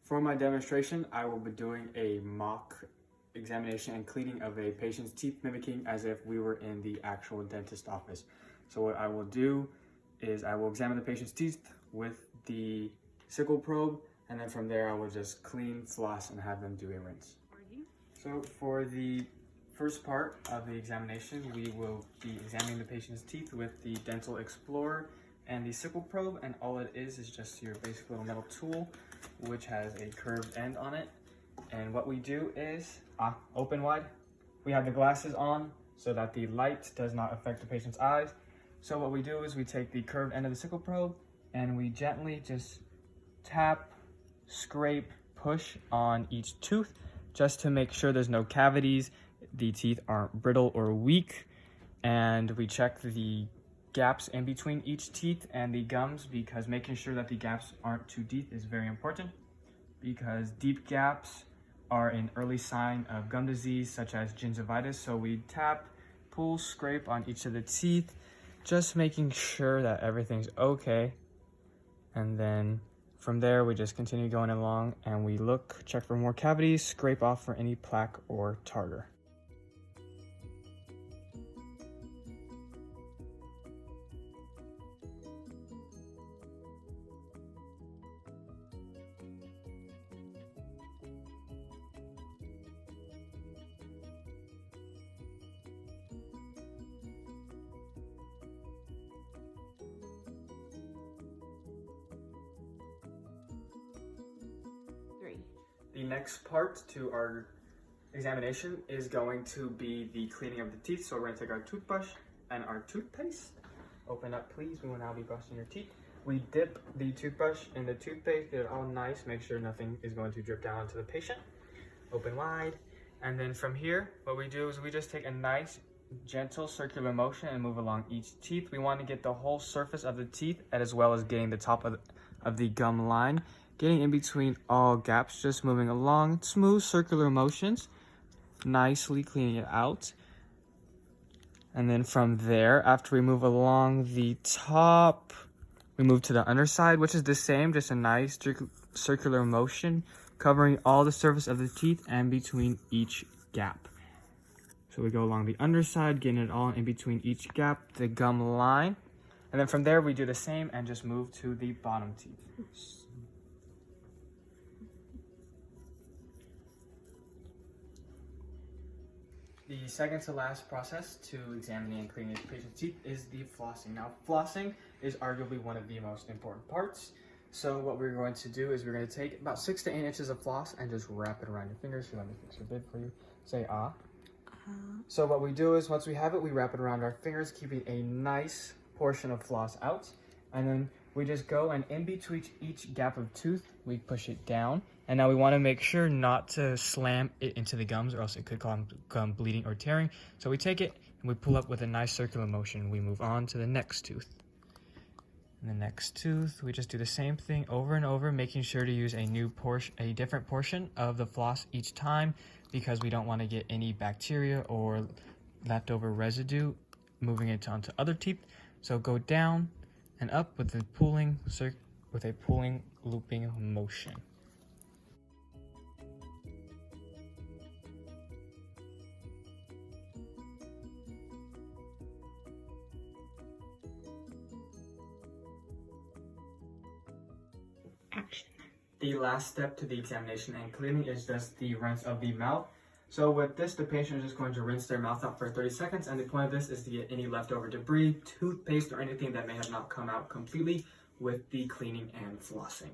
For my demonstration, I will be doing a mock examination and cleaning of a patient's teeth, mimicking as if we were in the actual dentist office. So what I will do is I will examine the patient's teeth with the sickle probe, and then from there I will just clean, floss, and have them do a rinse. So for the first part of the examination, we will be examining the patient's teeth with the Dental Explorer and the sickle probe, and all it is just your basic little metal tool which has a curved end on it. And what we do is open wide. We have the glasses on so that the light does not affect the patient's eyes. So what we do is we take the curved end of the sickle probe and we gently just tap, scrape, push on each tooth just to make sure there's no cavities, the teeth aren't brittle or weak, and we check the gaps in between each teeth and the gums, because making sure that the gaps aren't too deep is very important, because deep gaps are an early sign of gum disease such as gingivitis. So we tap, pull, scrape on each of the teeth, just making sure that everything's okay. And then from there we just continue going along and we look, check for more cavities, scrape off for any plaque or tartar. The next part to our examination is going to be the cleaning of the teeth. So we're going to take our toothbrush and our toothpaste. Open up, please. We will now be brushing your teeth. We dip the toothbrush in the toothpaste, get it all nice, make sure nothing is going to drip down onto the patient. Open wide. And then from here, what we do is we just take a nice, gentle circular motion and move along each teeth. We want to get the whole surface of the teeth as well as getting the top of the gum line. Getting in between all gaps, just moving along, smooth circular motions, nicely cleaning it out. And then from there, after we move along the top, we move to the underside, which is the same, just a nice circular motion, covering all the surface of the teeth and between each gap. So we go along the underside, getting it all in between each gap, the gum line. And then from there, we do the same and just move to the bottom teeth. The second to last process to examining and cleaning the patient's teeth is the flossing. Now, flossing is arguably one of the most important parts. So what we're going to do is we're going to take about 6 to 8 inches of floss and just wrap it around your fingers. Here, let me fix your bib for you. Say ah. So what we do is once we have it, we wrap it around our fingers, keeping a nice portion of floss out. And then we just go and in between each gap of tooth, we push it down. And now we want to make sure not to slam it into the gums or else it could cause gum bleeding or tearing. So we take it and we pull up with a nice circular motion. We move on to the next tooth. And the next tooth, we just do the same thing over and over, making sure to use a different portion of the floss each time, because we don't want to get any bacteria or leftover residue moving it onto other teeth. So go down and up with a pulling looping motion. Action. The last step to the examination and cleaning is just the rinse of the mouth. So with this, the patient is just going to rinse their mouth out for 30 seconds, and the point of this is to get any leftover debris, toothpaste, or anything that may have not come out completely with the cleaning and flossing.